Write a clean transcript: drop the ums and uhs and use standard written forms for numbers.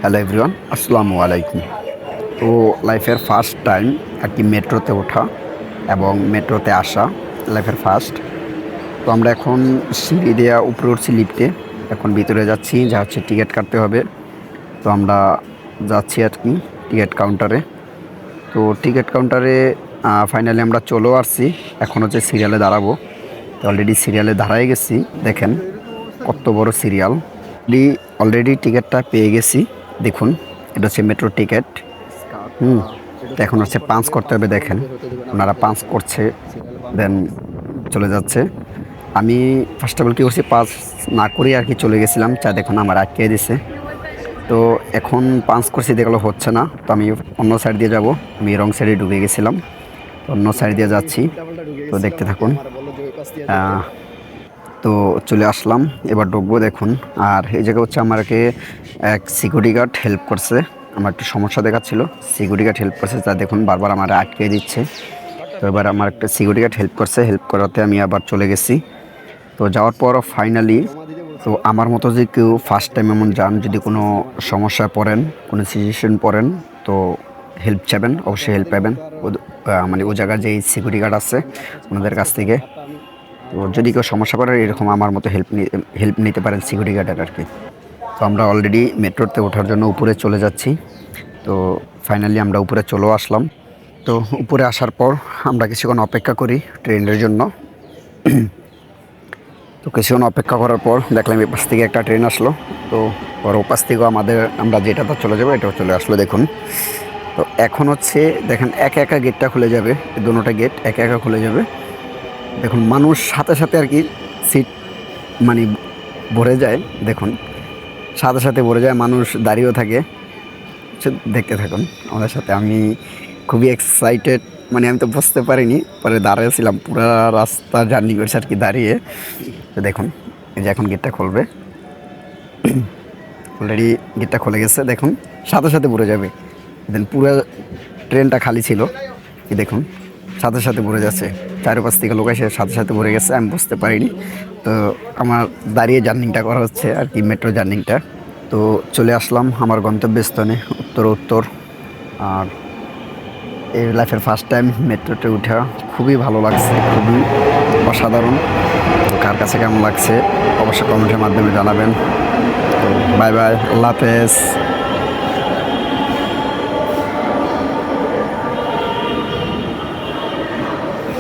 Hello everyone, আসসালামু আলাইকুম। তো লাইফের ফার্স্ট টাইম আর কি মেট্রোতে ওঠা এবং মেট্রোতে আসা লাইফের ফার্স্ট। তো আমরা এখন সিঁড়ি দেওয়া উপরে উঠছি লিফটে, এখন ভিতরে যাচ্ছি, যা হচ্ছে টিকিট কাটতে হবে। তো আমরা যাচ্ছি আর কি টিকিট কাউন্টারে। তো টিকিট কাউন্টারে ফাইনালি আমরা চলেও আসছি, এখন হচ্ছে সিরিয়ালে দাঁড়াবো। তো অলরেডি সিরিয়ালে দাঁড়াই গেছি, দেখেন কত বড় সিরিয়াল। অলরেডি টিকিটটা পেয়ে গেছি, দেখুন এটা হচ্ছে মেট্রো টিকিট। তো এখন হচ্ছে পাঞ্চ করতে হবে, দেখেন ওনারা পাঞ্চ করছে, দেন চলে যাচ্ছে। আমি ফার্স্ট অফ অল কী করছি, পাঞ্চ না করি আর কি চলে গেছিলাম, চা দেখুন আমার আটকে দিছে। তো এখন পাঞ্চ করছি, দেখলো হচ্ছে না, তো আমি অন্য সাইড দিয়ে যাব। আমি রং সাইডে ঢুকে গেছিলাম, অন্য সাইড দিয়ে যাচ্ছি। তো দেখতে থাকুন। তো চলে আসলাম, এবার ঢুকবো দেখুন। আর এই জায়গা হচ্ছে আমাকে এক সিকিউরিটি গার্ড হেল্প করছে, আমার একটু সমস্যা দেখাচ্ছিল, সিকিউরিটি গার্ড হেল্প করছে, যা দেখুন বারবার আমার আটকে দিচ্ছে। তো এবার আমার একটা সিকিউরিটি গার্ড হেল্প করছে, হেল্প করাতে আমি আবার চলে গেছি। তো যাওয়ার পর ফাইনালি, তো আমার মতো যে কেউ ফার্স্ট টাইম এমন যান, যদি কোনো সমস্যায় পড়েন, কোনো সিচুয়েশন পড়েন, তো হেল্প চাবেন, অবশ্যই হেল্প পাবেন। মানে ও জায়গায় যেই সিকিউরিটি গার্ড আছে ওনাদের কাছ থেকে। তো যদি কেউ সমস্যা পড়ে এরকম আমার মতো হেল্প নিতে পারেন সিকিউরিটি গার্ডের আর কি। তো আমরা অলরেডি মেট্রোতে ওঠার জন্য উপরে চলে যাচ্ছি। তো ফাইনালি আমরা উপরে চলেও আসলাম। তো উপরে আসার পর আমরা কিছুক্ষণ অপেক্ষা করি ট্রেনের জন্য। তো কিছুক্ষণ অপেক্ষা করার পর দেখলাম এই পাশ থেকে একটা ট্রেন আসলো। তো ওর ওপাশ থেকেও আমরা যেটাতে চলে যাবো এটাও চলে আসলো, দেখুন। তো এখন হচ্ছে দেখেন একা একা গেটটা খুলে যাবে, দুটোটা গেট একা একা খুলে যাবে। দেখুন মানুষ সাথে সাথে আর কি সিট মানে ভরে যায়, দেখুন সাথে সাথে ভরে যায়, মানুষ দাঁড়িয়েও থাকে। দেখতে থাকুন আমাদের সাথে। আমি খুবই এক্সাইটেড, মানে আমি তো বুঝতে পারিনি, পরে দাঁড়িয়েছিলাম পুরো রাস্তা জার্নি করছে আর কি দাঁড়িয়ে। তো দেখুন এই যে এখন গেটটা খুলবে, অলরেডি গেটটা খুলে গেছে, দেখুন সাথে সাথে ভরে যাবে। দেন পুরো ট্রেনটা খালি ছিল, কি দেখুন সাথে সাথে ভরে যাচ্ছে, চারপাশ থেকে লোক এসে সাথে সাথে ভরে গেছে, আমি বুঝতে পারিনি। তো আমার দাঁড়িয়ে জার্নিংটা করা হচ্ছে আর কি, মেট্রো জার্নিংটা। তো চলে আসলাম আমার গন্তব্যস্থানে উত্তর। আর এই লাইফের ফার্স্ট টাইম মেট্রোতে উঠা খুবই ভালো লাগছে, খুবই অসাধারণ। তো কার কাছে কেমন লাগছে অবশ্যই কমেন্টের মাধ্যমে জানাবেন। তো বাই বাই, আল্লাহ হাফেজ।